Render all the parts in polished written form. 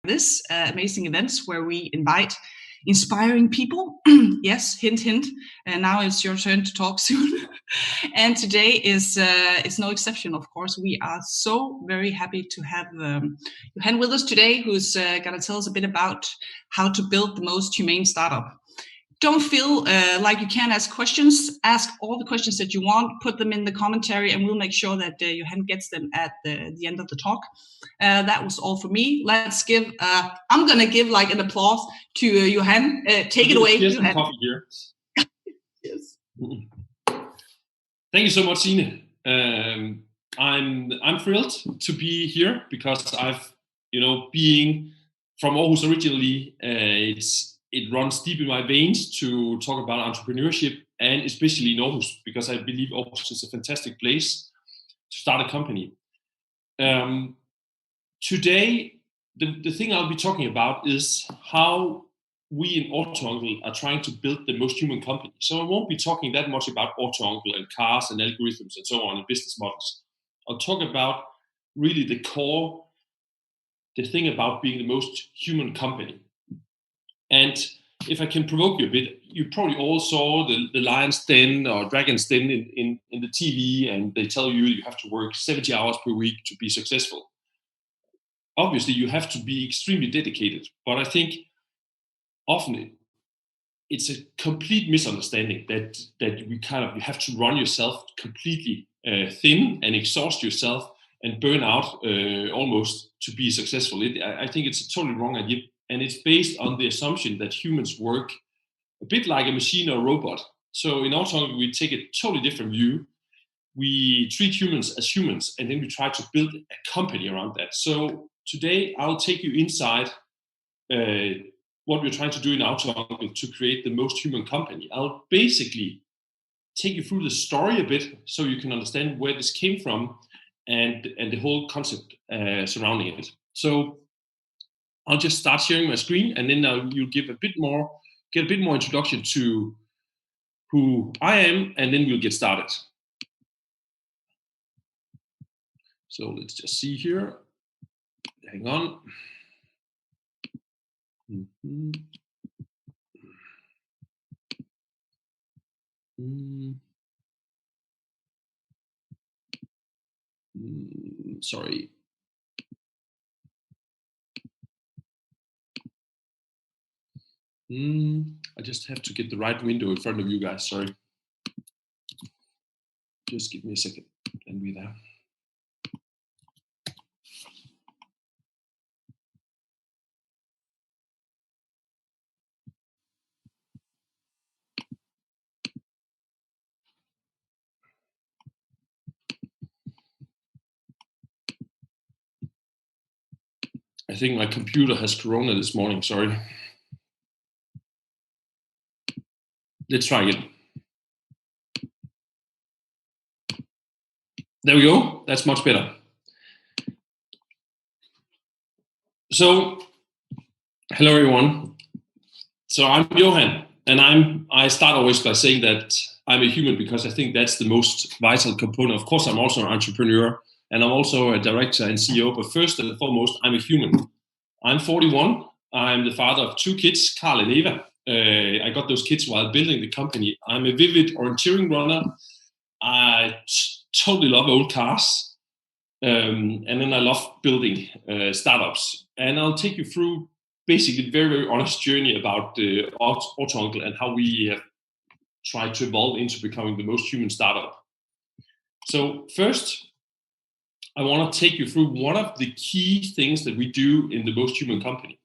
this amazing events where we invite inspiring people. Yes, hint, hint. And now it's your turn to talk soon. And today is no exception, of course. We are so very happy to have Johan with us today, who's going to tell us a bit about how to build the most humane startup. Don't feel like you can't ask questions. Ask all the questions that you want. Put them in the commentary, and we'll make sure that Johan gets them at the end of the talk. That was all for me. Let's give. I'm gonna give like an applause to Johan. Take it away, Johan. Coffee here. Yes. Thank you so much, Signe. I'm thrilled to be here because being from Aarhus originally, it runs deep in my veins to talk about entrepreneurship, and especially in Aarhus, because I believe Aarhus is a fantastic place to start a company. Today, the thing I'll be talking about is how we in AutoUncle are trying to build the most human company. So I won't be talking that much about AutoUncle and cars and algorithms and so on and business models. I'll talk about really the core, the thing about being the most human company. And if I can provoke you a bit, you probably all saw the Lion's Den or Dragon's Den in the TV, and they tell you have to work 70 hours per week to be successful. Obviously, you have to be extremely dedicated, but I think often it's a complete misunderstanding that you have to run yourself completely thin and exhaust yourself and burn out almost to be successful. I think it's a totally wrong idea. And it's based on the assumption that humans work a bit like a machine or a robot. So in AutoUncle, we take a totally different view. We treat humans as humans, and then we try to build a company around that. So today, I'll take you inside what we're trying to do in AutoUncle to create the most human company. I'll basically take you through the story a bit so you can understand where this came from and the whole concept surrounding it. So I'll just start sharing my screen, and then you'll get a bit more introduction to who I am, and then we'll get started. So let's just see here. Hang on. Sorry. I just have to get the right window in front of you guys. Sorry. Just give me a second and be there. I think my computer has corona this morning. Sorry. Let's try again. There we go. That's much better. So, hello everyone. So I'm Johan, and I start always by saying that I'm a human because I think that's the most vital component. Of course, I'm also an entrepreneur, and I'm also a director and CEO. But first and foremost, I'm a human. I'm 41. I'm the father of 2 kids, Carl and Eva. I got those kids while building the company. I'm a vivid orienteering runner. I totally love old cars. And then I love building startups. And I'll take you through basically a very, very honest journey about AutoUncle and how we have tried to evolve into becoming the most human startup. So first, I want to take you through one of the key things that we do in the most human company.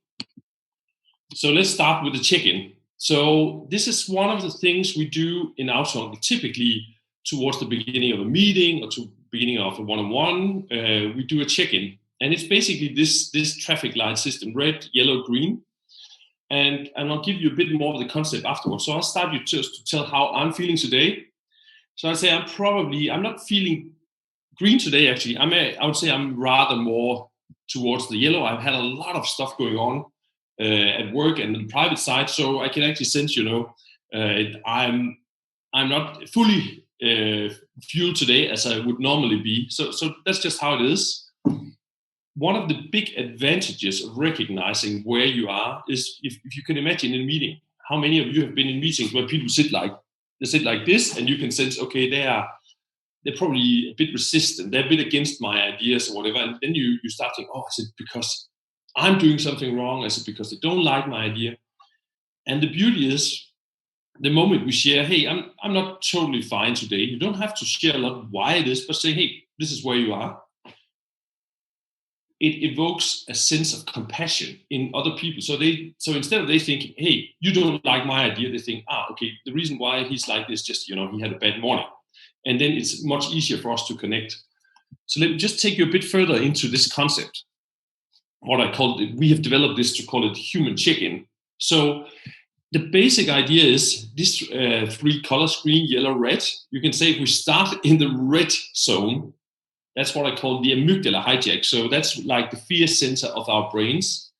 So let's start with the check-in. So this is one of the things we do in AutoUncle, typically towards the beginning of a meeting or to the beginning of a one-on-one, we do a check-in. And it's basically this traffic light system, red, yellow, green. And I'll give you a bit more of the concept afterwards. So I'll start you just to tell how I'm feeling today. So I'd say I'm not feeling green today, actually. I would say I'm rather more towards the yellow. I've had a lot of stuff going on at work and the private side, so I can actually sense, I'm not fully fueled today as I would normally be. So that's just how it is. one of the big advantages of recognizing where you are is if you can imagine in a meeting, how many of you have been in meetings where people sit like this, and you can sense, okay, they're probably a bit resistant, they're a bit against my ideas or whatever, and then you start thinking, oh, is it because I'm doing something wrong? Is it because they don't like my idea? And the beauty is, the moment we share, hey, I'm not totally fine today, you don't have to share a lot why it is, but say, hey, this is where you are. It evokes a sense of compassion in other people. So instead of they thinking, hey, you don't like my idea, they think, okay, the reason why he's like this, just, he had a bad morning. And then it's much easier for us to connect. So let me just take you a bit further into this concept. What I call it, we have developed this to call it human check-in. So the basic idea is this 3 colors, green, yellow, red. You can say if we start in the red zone, that's what I call the amygdala hijack. So that's like the fear center of our brains.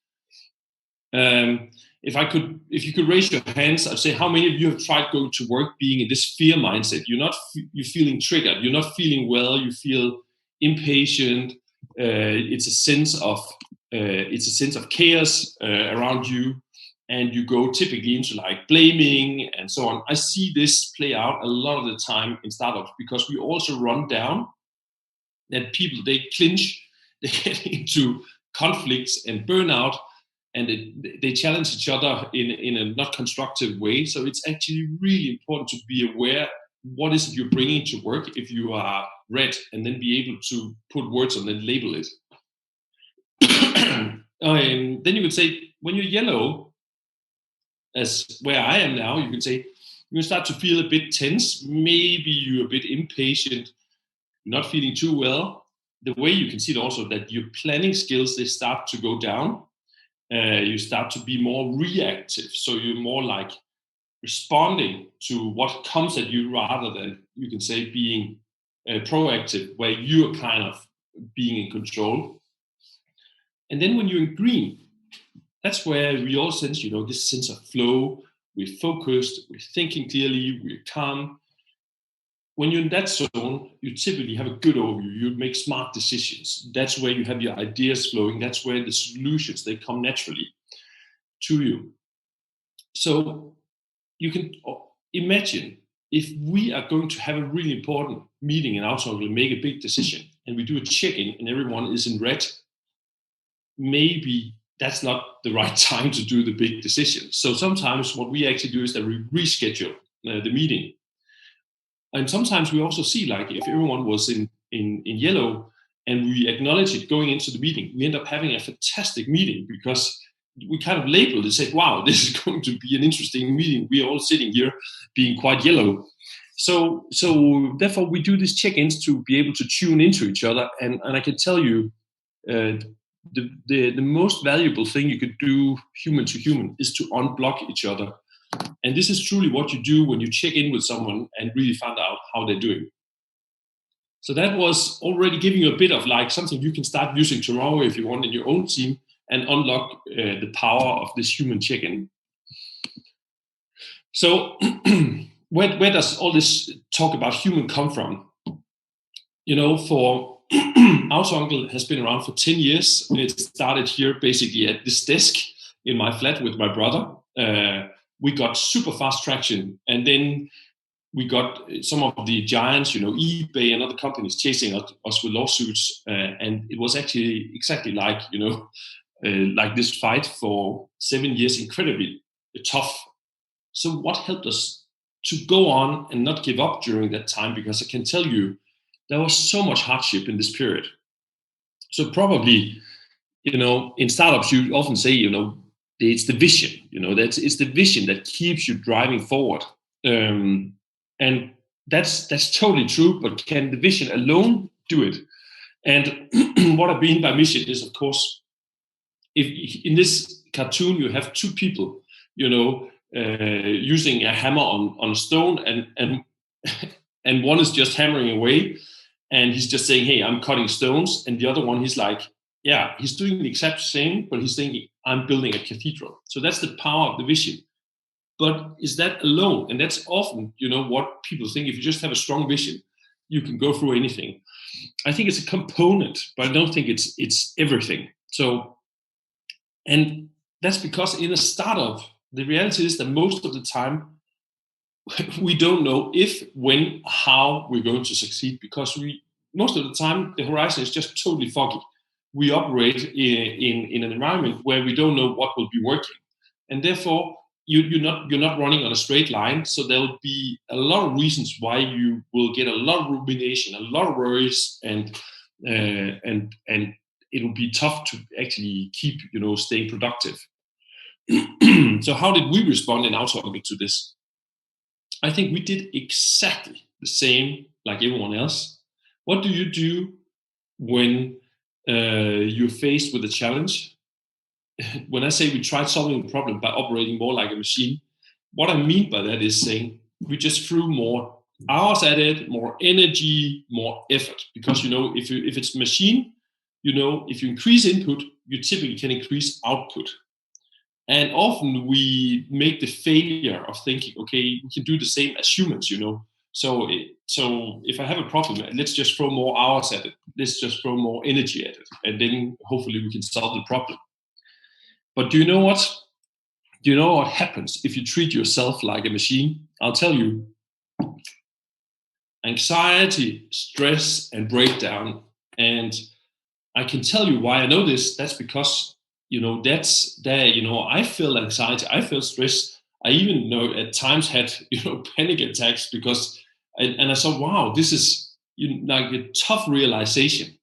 If you could raise your hands, I'd say how many of you have tried going to work being in this fear mindset? You're feeling triggered. You're not feeling well. You feel impatient. It's a sense of chaos around you, and you go typically into like blaming and so on. I see this play out a lot of the time in startups because we also run down that people, they clinch, they get into conflicts and burnout, and they challenge each other in a not constructive way. So it's actually really important to be aware what is it you're bringing to work if you are red, and then be able to put words on and label it. Then you could say when you're yellow, as where I am now, you can say you start to feel a bit tense. Maybe you're a bit impatient, not feeling too well. The way you can see it also that your planning skills, they start to go down. You start to be more reactive. So you're more like responding to what comes at you rather than, you can say, being proactive, where you're kind of being in control. And then when you're in green, that's where we all sense, this sense of flow. We're focused, we're thinking clearly, we're calm. When you're in that zone, you typically have a good overview. You make smart decisions. That's where you have your ideas flowing. That's where the solutions, they come naturally to you. So you can imagine if we are going to have a really important meeting in AutoUncle and make a big decision, and we do a check-in and everyone is in red, maybe that's not the right time to do the big decision. So sometimes what we actually do is that we reschedule the meeting. And sometimes we also see, like, if everyone was in yellow and we acknowledge it going into the meeting, we end up having a fantastic meeting because we kind of labeled and said, wow, this is going to be an interesting meeting. We are all sitting here being quite yellow. So therefore we do these check-ins to be able to tune into each other. And I can tell you, the most valuable thing you could do human to human is to unblock each other. And this is truly what you do when you check in with someone and really find out how they're doing. So that was already giving you a bit of like something you can start using tomorrow if you want in your own team and unlock the power of this human check-in. So where does all this talk about human come from? For AutoUncle has been around for 10 years. It started here basically at this desk in my flat with my brother. We got super fast traction, and then we got some of the giants, eBay and other companies chasing us with lawsuits, and it was actually exactly like, like this fight for 7 years, incredibly tough. So what helped us to go on and not give up during that time? Because I can tell you, there was so much hardship in this period. So probably, in startups, you often say, it's the vision, it's the vision that keeps you driving forward. And that's totally true, but can the vision alone do it? And what I mean by mission is, of course, if in this cartoon you have 2 people, using a hammer on a stone, and one is just hammering away, and he's just saying, hey, I'm cutting stones. And the other one, he's like, yeah, he's doing the exact same, but he's thinking, I'm building a cathedral. So that's the power of the vision. But is that alone? And that's often, what people think. If you just have a strong vision, you can go through anything. I think it's a component, but I don't think it's everything. So, and that's because in a startup, the reality is that most of the time we don't know if, when, how we're going to succeed, because most of the time the horizon is just totally foggy. We operate in an environment where we don't know what will be working, and therefore you're not running on a straight line. So there will be a lot of reasons why you will get a lot of rumination, a lot of worries, and it will be tough to actually keep staying productive. So how did we respond in AutoUncle to this? I think we did exactly the same like everyone else. What do you do when you're faced with a challenge? When I say we tried solving the problem by operating more like a machine, what I mean by that is saying we just threw more hours at it, more energy, more effort. Because if it's a machine, if you increase input, you typically can increase output. And often we make the failure of thinking, okay, we can do the same as humans, So if I have a problem, let's just throw more hours at it. Let's just throw more energy at it. And then hopefully we can solve the problem. But do you know what? Do you know what happens if you treat yourself like a machine? I'll tell you. Anxiety, stress, and breakdown. And I can tell you why I know this. That's because that's there. I feel anxiety, I feel stress. I even at times had panic attacks because and I thought, wow, this is like a tough realization.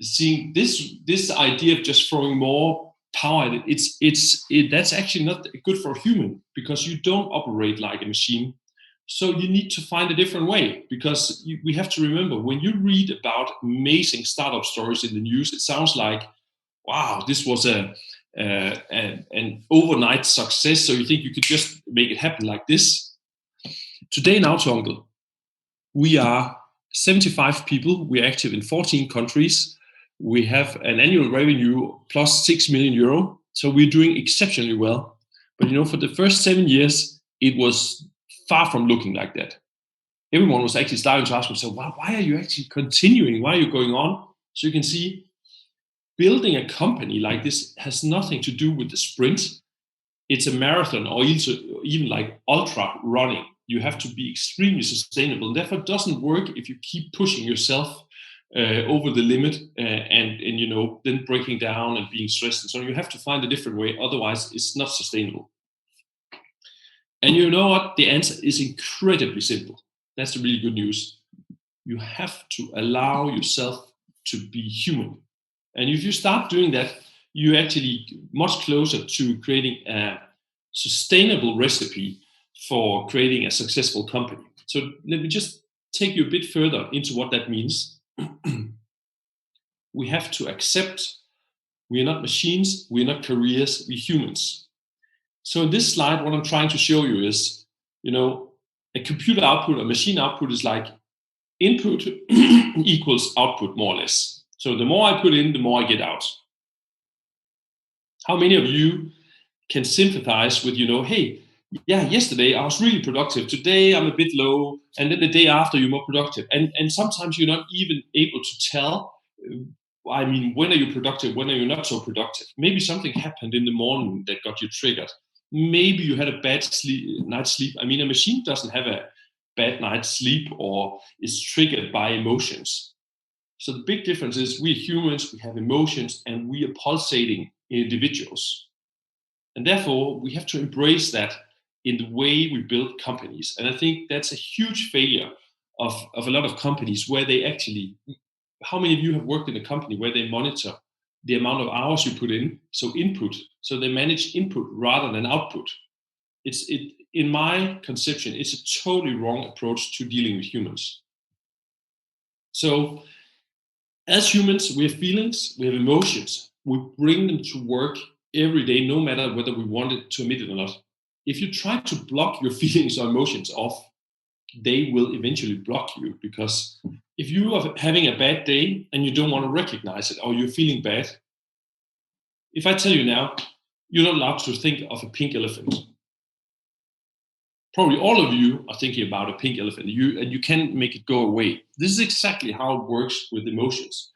Seeing this idea of just throwing more power at it, that's actually not good for a human, because you don't operate like a machine. So you need to find a different way, because we have to remember, when you read about amazing startup stories in the news, it sounds like, wow, this was an overnight success. So you think you could just make it happen like this. Today in AutoUncle, we are 75 people. We're active in 14 countries. We have an annual revenue plus 6 million euro. So we're doing exceptionally well. But for the first 7 years, it was far from looking like that. Everyone was actually starting to ask themselves, why are you actually continuing? Why are you going on? So you can see, building a company like this has nothing to do with the sprint. It's a marathon, or even like ultra running. You have to be extremely sustainable. And therefore, it doesn't work if you keep pushing yourself over the limit and then breaking down and being stressed. And so you have to find a different way. Otherwise, it's not sustainable. And you know what? The answer is incredibly simple. That's the really good news. You have to allow yourself to be human. And if you start doing that, you're actually much closer to creating a sustainable recipe for creating a successful company. So let me just take you a bit further into what that means. We have to accept we are not machines, we are not careers, we're humans. So in this slide, what I'm trying to show you is, a computer output, a machine output is like input equals output, more or less. So the more I put in, the more I get out. How many of you can sympathize with, hey, yeah, yesterday I was really productive. Today I'm a bit low. And then the day after you're more productive. And sometimes you're not even able to tell, when are you productive? When are you not so productive? Maybe something happened in the morning that got you triggered. Maybe you had a bad night's sleep. A machine doesn't have a bad night's sleep or is triggered by emotions. So the big difference is we're humans, we have emotions, and we are pulsating individuals. And therefore, we have to embrace that in the way we build companies. And I think that's a huge failure of a lot of companies where they actually, how many of you have worked in a company where they monitor the amount of hours you put in, so input, so they manage input rather than output? In my conception, it's a totally wrong approach to dealing with humans. So as humans, we have feelings, we have emotions. We bring them to work every day, no matter whether we want it to admit it or not. If you try to block your feelings or emotions off, they will eventually block you. Because if you are having a bad day and you don't want to recognize it, or you're feeling bad, if I tell you now, you're not allowed to think of a pink elephant. probably all of you are thinking about a pink elephant, and you can't make it go away. This is exactly how it works with emotions.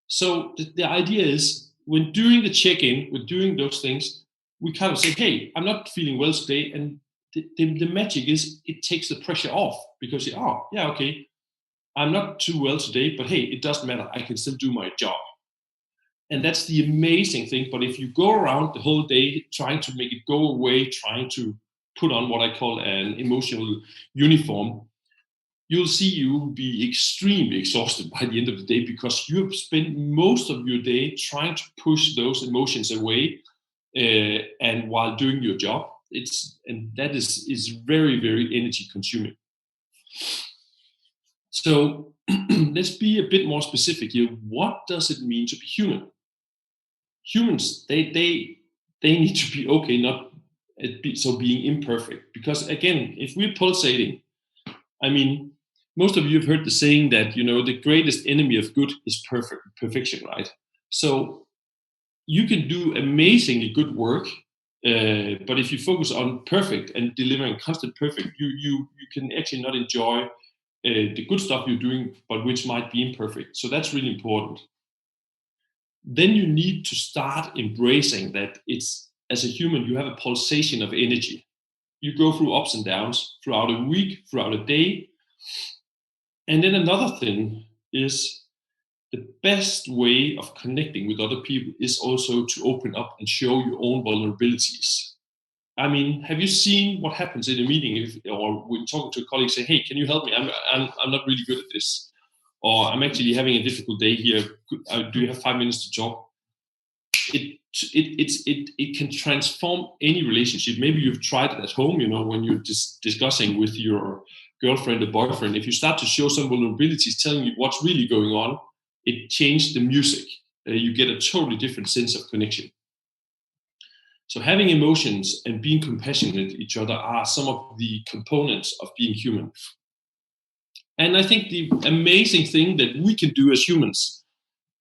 So the idea is, when doing the check-in, when doing those things, we kind of say, hey, I'm not feeling well today. And the magic is it takes the pressure off, because okay, I'm not too well today, but hey, it doesn't matter. I can still do my job. And that's the amazing thing. But if you go around the whole day trying to make it go away, trying to put on what I call an emotional uniform, you'll see you will be extremely exhausted by the end of the day, because you have spent most of your day trying to push those emotions away, and while doing your job. That is very, very energy consuming. So let's be a bit more specific here. What does it mean to be human? Humans, they need to be okay, not being imperfect. Because again, if we're pulsating, I mean, most of you have heard the saying that, the greatest enemy of good is perfection, right? So you can do amazingly good work, but if you focus on perfect and delivering constant perfect, you can actually not enjoy the good stuff you're doing, but which might be imperfect. So that's really important. Then you need to start embracing that as a human, you have a pulsation of energy. You go through ups and downs throughout a week, throughout a day. And then another thing is, the best way of connecting with other people is also to open up and show your own vulnerabilities. I mean, have you seen what happens in a meeting, or when talking to a colleague, say, "Hey, can you help me? I'm not really good at this," or "I'm actually having a difficult day here. Do you have 5 minutes to talk?" It can transform any relationship. Maybe you've tried it at home, when you're discussing with your girlfriend or boyfriend. If you start to show some vulnerabilities, telling you what's really going on, it changed the music. You get a totally different sense of connection. So having emotions and being compassionate to each other are some of the components of being human. And I think the amazing thing that we can do as humans,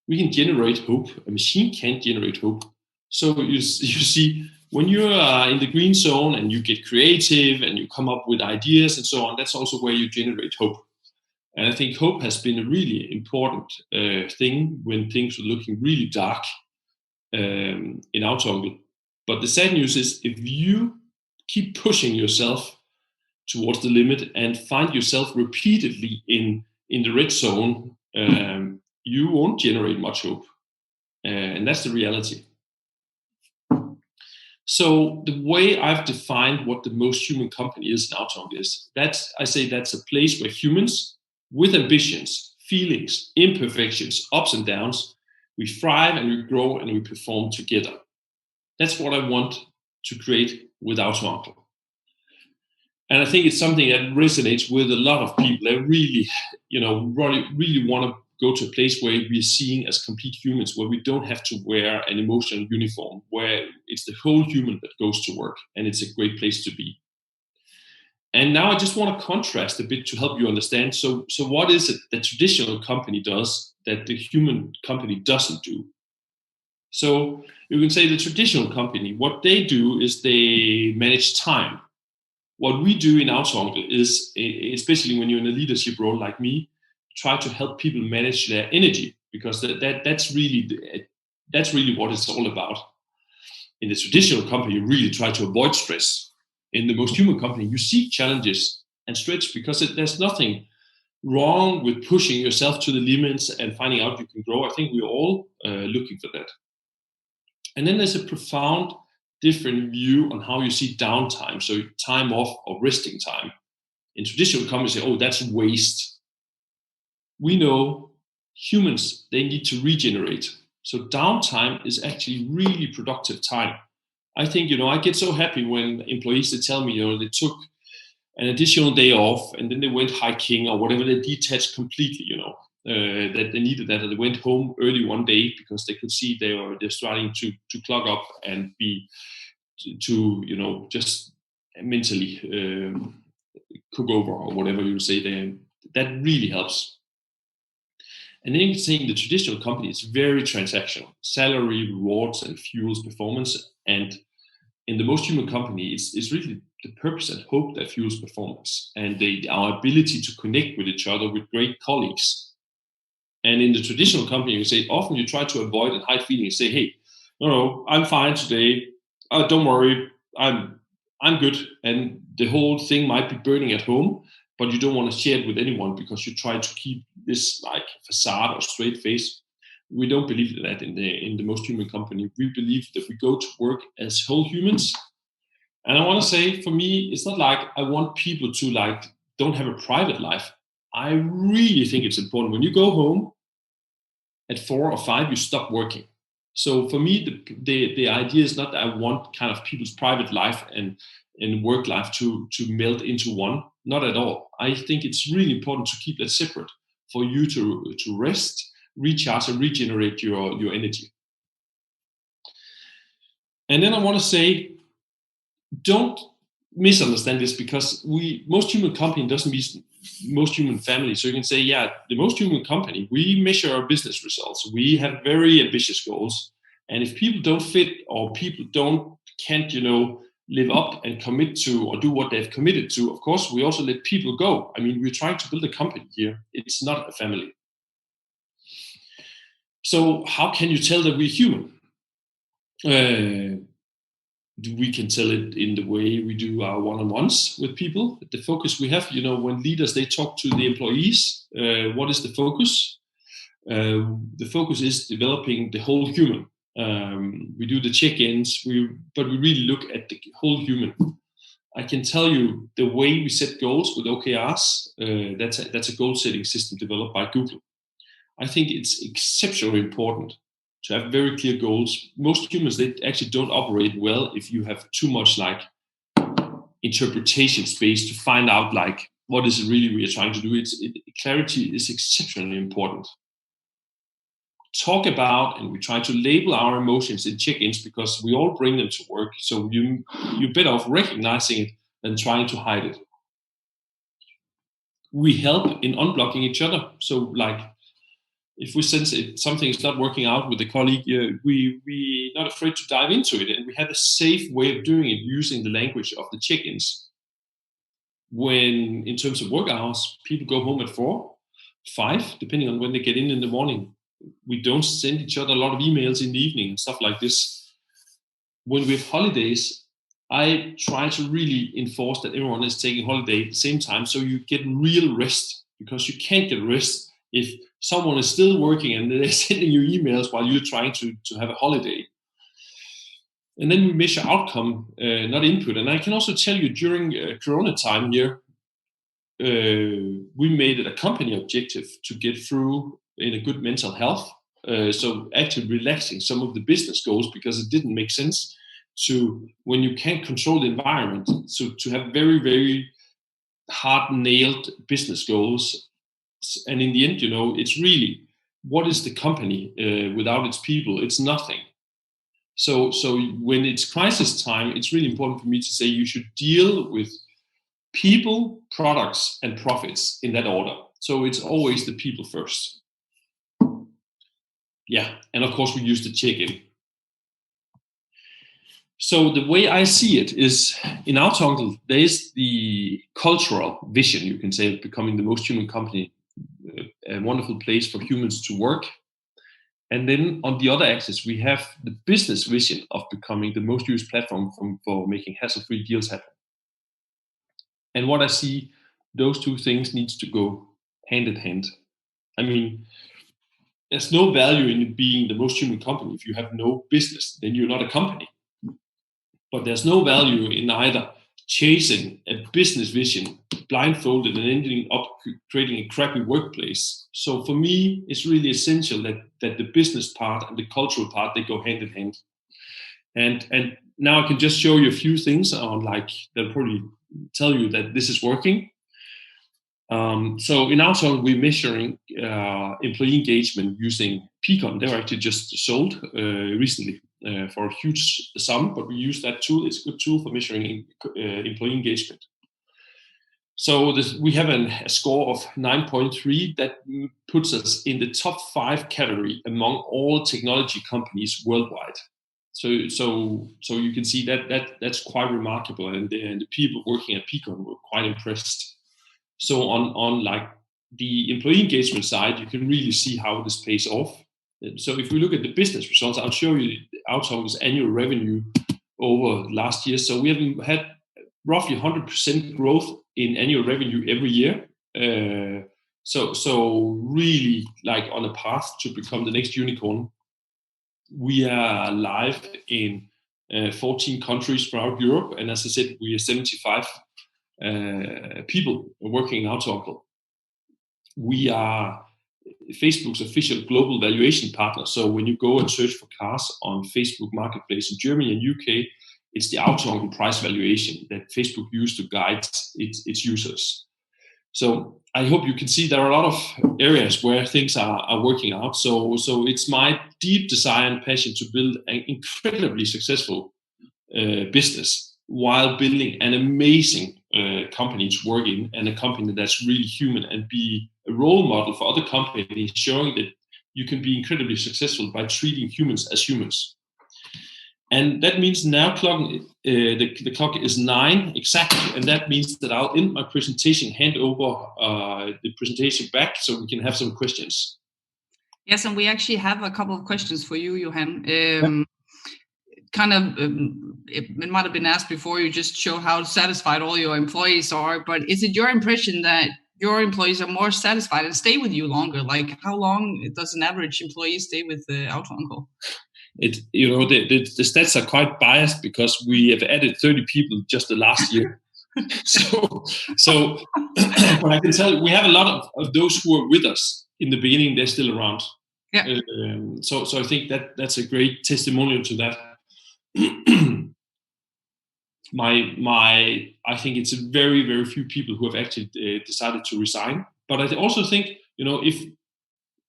we can generate hope. A machine can't generate hope. So you see, when you're in the green zone and you get creative and you come up with ideas and so on, that's also where you generate hope. And I think hope has been a really important thing when things were looking really dark in AutoUncle. But the sad news is, if you keep pushing yourself towards the limit and find yourself repeatedly in the red zone, you won't generate much hope. And that's the reality. So the way I've defined what the most human company is in AutoUncle is, that's a place where humans with ambitions, feelings, imperfections, ups and downs, we thrive and we grow and we perform together. That's what I want to create with AutoUncle. And I think it's something that resonates with a lot of people. They really, really want to go to a place where we're seen as complete humans, where we don't have to wear an emotional uniform, where it's the whole human that goes to work, and it's a great place to be. And now I just want to contrast a bit to help you understand. So what is it that traditional company does that the human company doesn't do? So you can say the traditional company, what they do is they manage time. What we do in AutoUncle is, especially when you're in a leadership role like me, try to help people manage their energy, because that's really what it's all about. In the traditional company, you really try to avoid stress. In the most human company, you seek challenges and stretch, because there's nothing wrong with pushing yourself to the limits and finding out you can grow. I think we're all looking for that. And then there's a profound different view on how you see downtime, so time off or resting time. In traditional companies, say, "Oh, that's waste." We know humans, they need to regenerate. So downtime is actually really productive time. I think, I get so happy when employees, they tell me, they took an additional day off and then they went hiking or whatever, they detached completely, that they needed that, and they went home early one day because they could see they're starting to clog up and be to just mentally cook over, or whatever you say there. That really helps. And then you can say in the traditional company, it's very transactional: salary, rewards, and fuels performance. And in the most human company, it's really the purpose and hope that fuels performance, and our ability to connect with each other with great colleagues. And in the traditional company, you say often you try to avoid and hide feelings. Say, hey, no, I'm fine today. Don't worry, I'm good. And the whole thing might be burning at home, but you don't want to share it with anyone because you try to keep this like facade or straight face. We don't believe in that in the most human company. We believe that we go to work as whole humans. And I want to say, for me, it's not like I want people to like don't have a private life. I really think it's important when you go home at 4 or 5, you stop working. So for me, the idea is not that I want kind of people's private life and work life to meld into one. Not at all. I think it's really important to keep that separate for you to rest, recharge, and regenerate your energy. And then I want to say, don't misunderstand this, because most human company doesn't mean most human family. So you can say, yeah, the most human company, we measure our business results. We have very ambitious goals. And if people don't fit or people can't, live up and commit to or do what they've committed to, of course, we also let people go. I mean, we're trying to build a company here. It's not a family. So how can you tell that we're human? We can tell it in the way we do our one-on-ones with people. The focus we have, when leaders, they talk to the employees, what is the focus? The focus is developing the whole human. We do the check-ins, but we really look at the whole human. I can tell you the way we set goals with OKRs, that's a goal-setting system developed by Google. I think it's exceptionally important to have very clear goals. Most humans, they actually don't operate well if you have too much like interpretation space to find out like what is it really we are trying to do. Clarity is exceptionally important. Talk about, and we try to label our emotions in check-ins because we all bring them to work. So you're better off recognizing it than trying to hide it. We help in unblocking each other. So like, if we sense something is not working out with a colleague, we're not afraid to dive into it. And we have a safe way of doing it using the language of the check-ins. When, in terms of work hours, people go home at 4, 5, depending on when they get in the morning. We don't send each other a lot of emails in the evening and stuff like this. When we have holidays, I try to really enforce that everyone is taking holiday at the same time, so you get real rest, because you can't get rest if someone is still working and they're sending you emails while you're trying to have a holiday. And then we measure outcome, not input. And I can also tell you, during Corona time here, we made it a company objective to get through in a good mental health. So actually relaxing some of the business goals, because it didn't make sense to, when you can't control the environment, so to have very, very hard-nailed business goals. And in the end, it's really, what is the company without its people? It's nothing. So when it's crisis time, it's really important for me to say you should deal with people, products, and profits in that order. So it's always the people first. Yeah, and of course we use the check-in. So the way I see it is, in AutoUncle, there is the cultural vision, you can say, of becoming the most human company, a wonderful place for humans to work. And then on the other axis, we have the business vision of becoming the most used platform for making hassle-free deals happen. And what I see, those two things needs to go hand in hand. I mean, there's no value in being the most human company if you have no business. Then you're not a company. But there's no value in either chasing a business vision blindfolded and ending up creating a crappy workplace. So for me, it's really essential that the business part and the cultural part, they go hand in hand. And now I can just show you a few things on, like, they'll probably tell you that this is working. So in AutoUncle, we're measuring employee engagement using Peakon. They were actually just sold recently for a huge sum, but we use that tool. It's a good tool for measuring employee engagement. So we have a score of 9.3 that puts us in the top 5 category among all technology companies worldwide. So you can see that's quite remarkable, and the people working at Peakon were quite impressed. So on like the employee engagement side, you can really see how this pays off. So if we look at the business results, I'll show you AutoUncle's annual revenue over last year. So we have had roughly 100% growth in annual revenue every year. So really like on a path to become the next unicorn. We are live in 14 countries throughout Europe, and as I said, we are 75 people working in AutoUncle. We are Facebook's official global valuation partner. So when you go and search for cars on Facebook Marketplace in Germany and UK, it's the AutoUncle price valuation that Facebook used to guide its users. So I hope you can see there are a lot of areas where things are working out. So it's my deep desire and passion to build an incredibly successful business while building an amazing company to work in, and a company that's really human, and be a role model for other companies, showing that you can be incredibly successful by treating humans as humans. And that means now the clock is 9 exactly, and that means that I'll end my presentation, hand over the presentation back so we can have some questions. Yes, and we actually have a couple of questions for you, Johan. It might have been asked before, you just show how satisfied all your employees are, but is it your impression that your employees are more satisfied and stay with you longer? Like, how long does an average employee stay with AutoUncle? The stats are quite biased because we have added 30 people just the last year. so but I can tell you, we have a lot of those who are with us in the beginning. They're still around. Yeah. So I think that's a great testimonial to that. I think it's a very, very few people who have actually decided to resign. But I also think,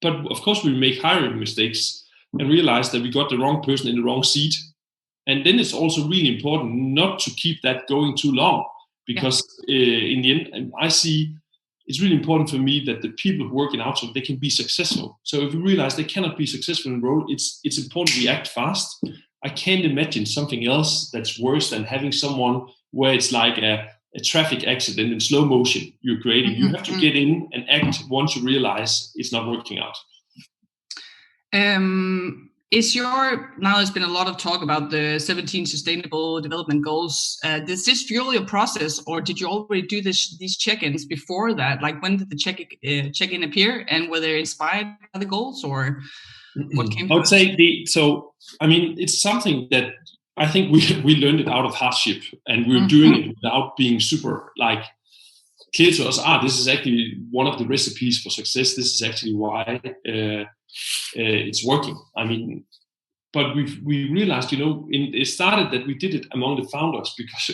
but of course we make hiring mistakes and realize that we got the wrong person in the wrong seat. And then it's also really important not to keep that going too long, because in the end, I see it's really important for me that the people who work in AutoUncle, they can be successful. So if we realize they cannot be successful in a role, it's important we act fast. I can't imagine something else that's worse than having someone where it's like a traffic accident in slow motion you're creating. You have to get in and act once you realize it's not working out. Now there's been a lot of talk about the 17 sustainable development goals. Does this fuel your process, or did you already do these check-ins before that? Like, when did the check-in appear, and were they inspired by the goals, or what came? I would say it's something that I think we learned it out of hardship, and we were doing it without being super clear to us. This is actually one of the recipes for success. This is actually why it's working. But we realized, it started that we did it among the founders because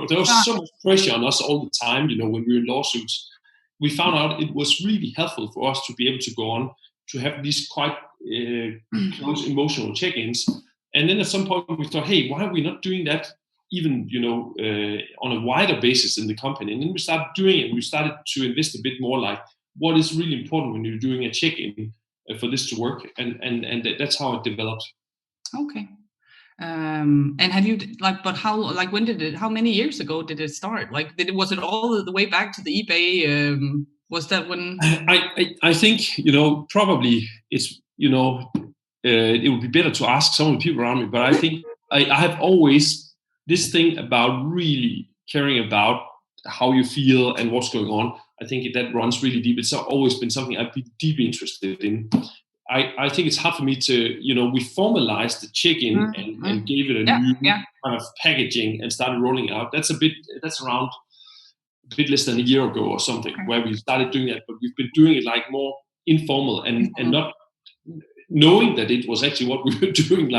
there was so much pressure on us all the time. When we were in lawsuits, we found out it was really helpful for us to be able to go on to have these quite close emotional check-ins. And then at some point we thought, hey, why are we not doing that even on a wider basis in the company? And then we started doing it. We started to invest a bit more, like what is really important when you're doing a check-in for this to work, and that's how it developed. Okay. And have you how many years ago did it start? Was it all the way back to the eBay? Was that when? I think probably it's it would be better to ask some of the people around me. But I think I have always this thing about really caring about how you feel and what's going on. I think that runs really deep. It's always been something I've been deeply interested in. I think it's hard for me to, we formalized the check-in and gave it a new kind of packaging and started rolling it out. That's around a bit less than a year ago or something, where we started doing that. But we've been doing it like more informal and not knowing that it was actually what we were doing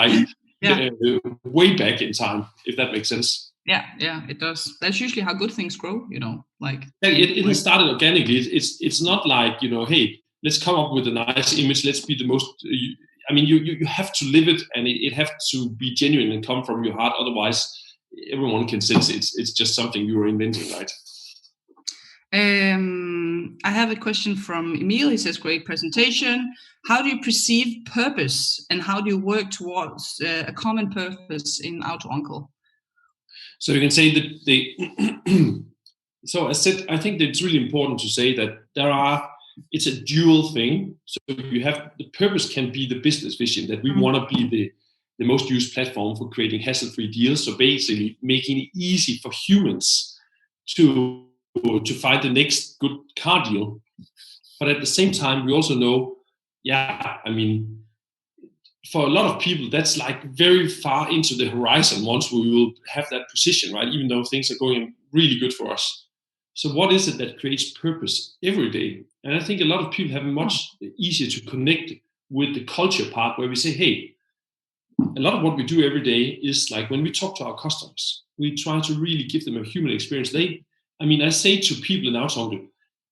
way back in time, if that makes sense. Yeah, it does. That's usually how good things grow, It has started organically. It's not like, hey, let's come up with a nice image. Let's be the most. You have to live it, and it has to be genuine and come from your heart. Otherwise, everyone can sense it's just something you are inventing, right? I have a question from Emil. He says, great presentation. How do you perceive purpose and how do you work towards a common purpose in AutoUncle? So you can say that so as said, I think that it's really important to say that it's a dual thing. So you have the purpose can be the business vision that we want to be the most used platform for creating hassle-free deals. So basically making it easy for humans to find the next good car deal. But at the same time, we also know, for a lot of people, that's like very far into the horizon once we will have that position, right? Even though things are going really good for us. So what is it that creates purpose every day? And I think a lot of people have much easier to connect with the culture part where we say, hey, a lot of what we do every day is like when we talk to our customers, we try to really give them a human experience. I say to people in AutoUncle,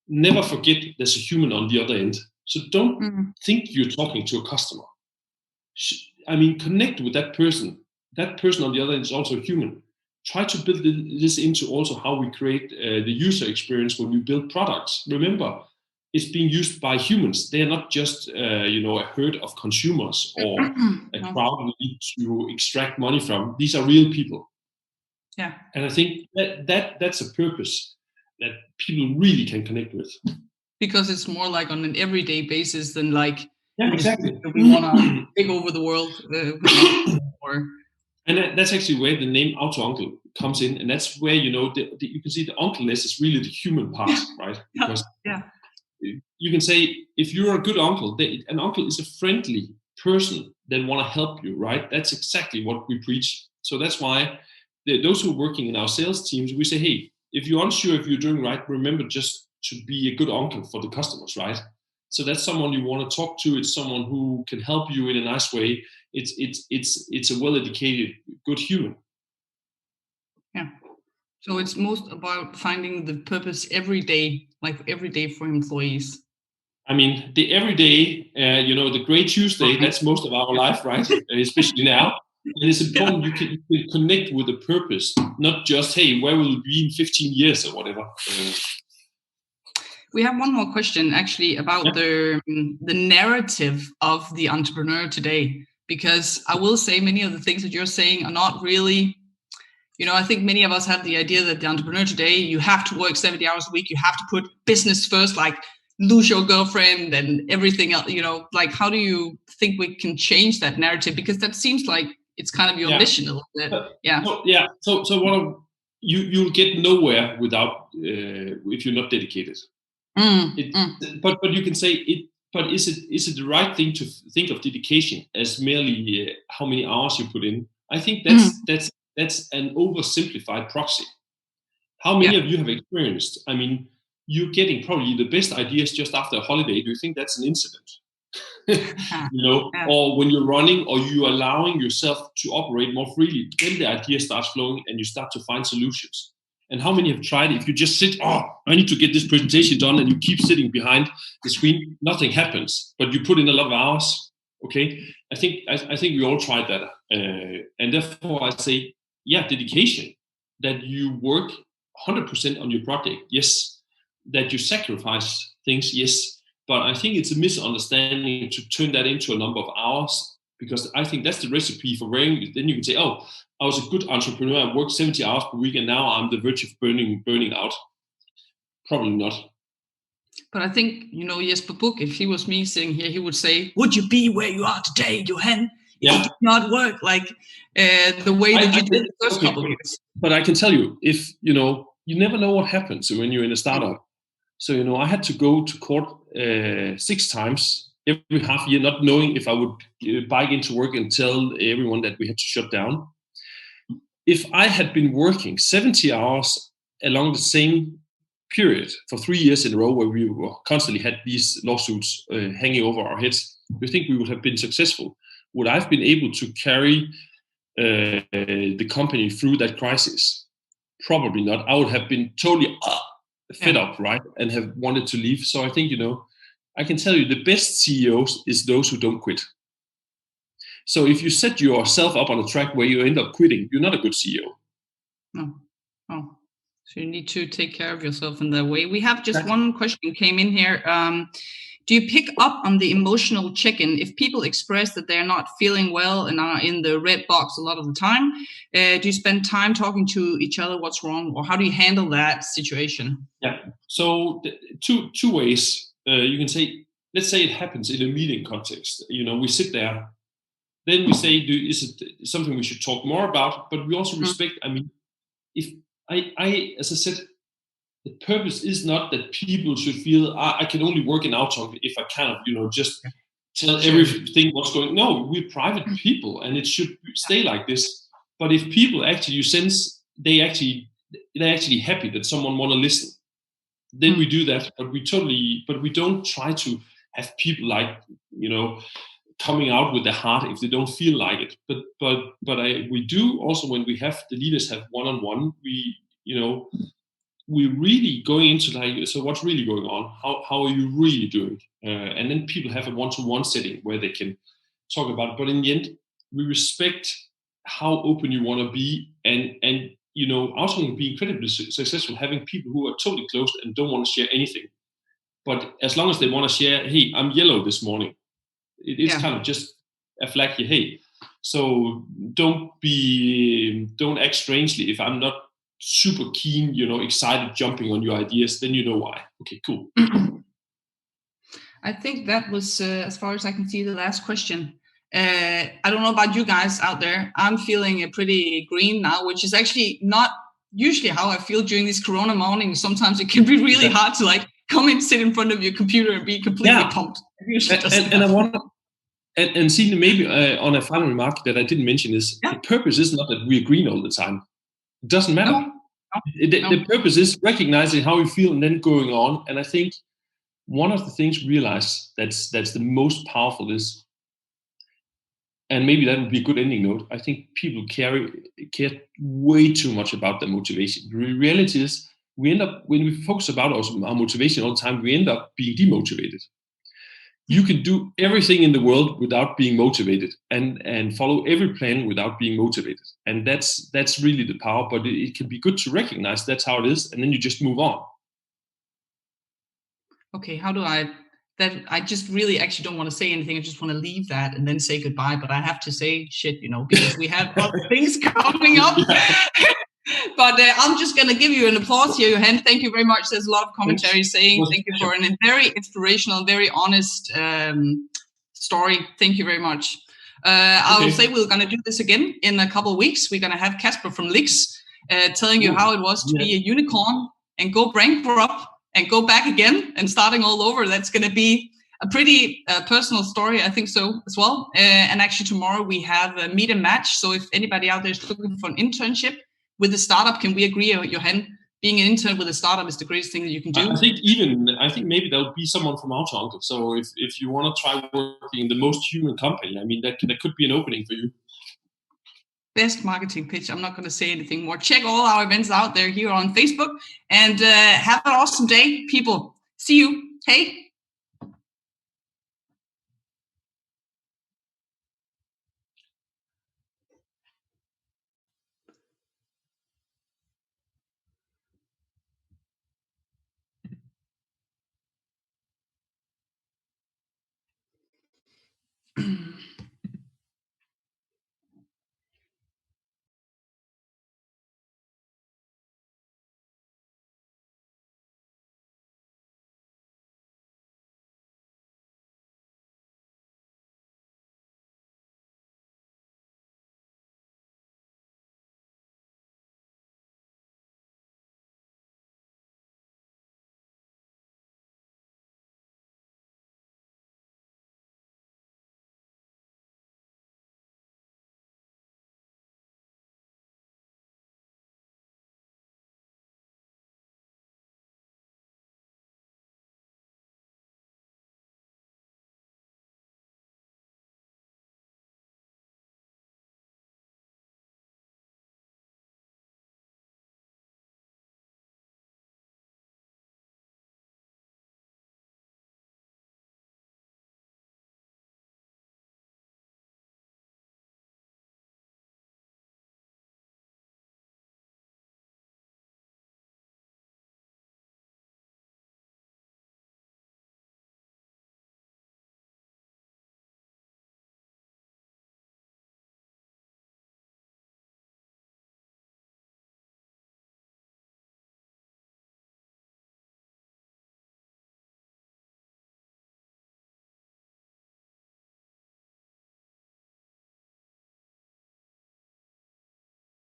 never forget there's a human on the other end. So don't think you're talking to a customer. Connect with that person. That person on the other end is also human. Try to build this into also how we create the user experience when we build products. Remember, it's being used by humans. They are not just a herd of consumers or a crowd we need to extract money from. These are real people. Yeah. And I think that's a purpose that people really can connect with. Because it's more like on an everyday basis than like exactly. We want to take over the world. And that's actually where the name AutoUncle comes in, and that's where you can see the uncleness is really the human part, right? Because you can say if you're a good uncle, an uncle is a friendly person that want to help you, right? That's exactly what we preach. So that's why those who are working in our sales teams, we say, hey, if you're unsure if you're doing right, remember just to be a good uncle for the customers, right? So that's someone you want to talk to. It's someone who can help you in a nice way. It's a well-educated, good human. Yeah. So it's most about finding the purpose every day, like every day for employees. The everyday, the Great Tuesday, that's most of our life, right? Especially now. And it's important you can connect with the purpose, not just, hey, where will it be in 15 years or whatever. We have one more question actually about the narrative of the entrepreneur today, because I will say many of the things that you're saying are not really, I think many of us have the idea that the entrepreneur today, you have to work 70 hours a week, you have to put business first, like lose your girlfriend and everything else, like how do you think we can change that narrative? Because that seems like it's kind of your mission a little bit. So you'll get nowhere without if you're not dedicated. But you can say it. But is it the right thing to think of dedication as merely how many hours you put in? I think that's an oversimplified proxy. How many of you have experienced? You're getting probably the best ideas just after a holiday. Do you think that's an incident? Or when you're running, or you allowing yourself to operate more freely, then the idea starts flowing and you start to find solutions. And how many have tried it? If you just sit, I need to get this presentation done, and you keep sitting behind the screen, nothing happens. But you put in a lot of hours. Okay, I think we all tried that, and therefore I say, dedication. That you work 100% on your project, yes. That you sacrifice things, yes. But I think it's a misunderstanding to turn that into a number of hours, because I think that's the recipe for wearing. Then you can say, I was a good entrepreneur. I worked 70 hours per week, and now I'm the verge of burning out. Probably not. But I think, Jesper Buch, if he was me sitting here, he would say, would you be where you are today, Johan? If you did not work like the way that you did the first couple of years. But I can tell you, if, you never know what happens when you're in a startup. So, I had to go to court 6 times every half year, not knowing if I would bike into work and tell everyone that we had to shut down. If I had been working 70 hours along the same period for 3 years in a row, where we constantly had these lawsuits hanging over our heads, do you think we would have been successful? Would I have been able to carry the company through that crisis? Probably not. I would have been totally fed up, right? And have wanted to leave. So I think, I can tell you the best CEOs is those who don't quit. So if you set yourself up on a track where you end up quitting, you're not a good CEO. No. So you need to take care of yourself in that way. We have just one question came in here. Do you pick up on the emotional check-in if people express that they're not feeling well and are in the red box a lot of the time? Do you spend time talking to each other what's wrong, or how do you handle that situation? Yeah. So two ways. You can say, let's say it happens in a meeting context. We sit there, then we say, is it something we should talk more about? But we also respect. I mean, if I as I said, the purpose is not that people should feel I can only work in AutoUncle if I kind of just tell everything what's going. No, we're private people, and it should stay like this. But if people actually, you sense they're actually happy that someone want to listen, then we do that. But we don't try to have people coming out with their heart if they don't feel like it. We do also, when we have the leaders have one-on-one, we're really going into so what's really going on? How are you really doing? And then people have a one-to-one setting where they can talk about it. But in the end, we respect how open you want to be, and AutoUncle be incredibly successful having people who are totally closed and don't want to share anything. But as long as they want to share, hey, I'm yellow this morning, it's kind of just a flag here, hey. So don't act strangely if I'm not super keen, excited, jumping on your ideas, then you know why. Okay, cool. I think that was, as far as I can see, the last question. I don't know about you guys out there. I'm feeling pretty green now, which is actually not usually how I feel during these Corona mornings. Sometimes it can be really hard to come and sit in front of your computer and be completely pumped. And I want to, and see, maybe on a final remark that I didn't mention is the purpose is not that we're green all the time. It doesn't matter. No. The purpose is recognizing how you feel and then going on. And I think one of the things we realize that's the most powerful is, and maybe that would be a good ending note, I think people care way too much about their motivation. The reality is we end up, when we focus about our motivation all the time, we end up being demotivated. You can do everything in the world without being motivated, and follow every plan without being motivated. And that's really the power, but it can be good to recognize that's how it is, and then you just move on. Okay, how do I just really actually don't want to say anything. I just want to leave that and then say goodbye, but I have to say shit, because we have other things coming up. But I'm just going to give you an applause here, Johan. Thank you very much. There's a lot of commentary saying thank you for a very inspirational, very honest story. Thank you very much. I will say we're going to do this again in a couple of weeks. We're going to have Kasper from Lix telling you how it was to be a unicorn and go bankrupt and go back again and starting all over. That's going to be a pretty personal story, I think so as well. And actually tomorrow we have a meet and match. So if anybody out there is looking for an internship with a startup, can we agree, Johan, being an intern with a startup is the greatest thing that you can do? I think maybe there would be someone from AutoUncle. So if you want to try working in the most human company, I mean, that could be an opening for you. Best marketing pitch. I'm not going to say anything more. Check all our events out there here on Facebook, and have an awesome day, people. See you. Hey.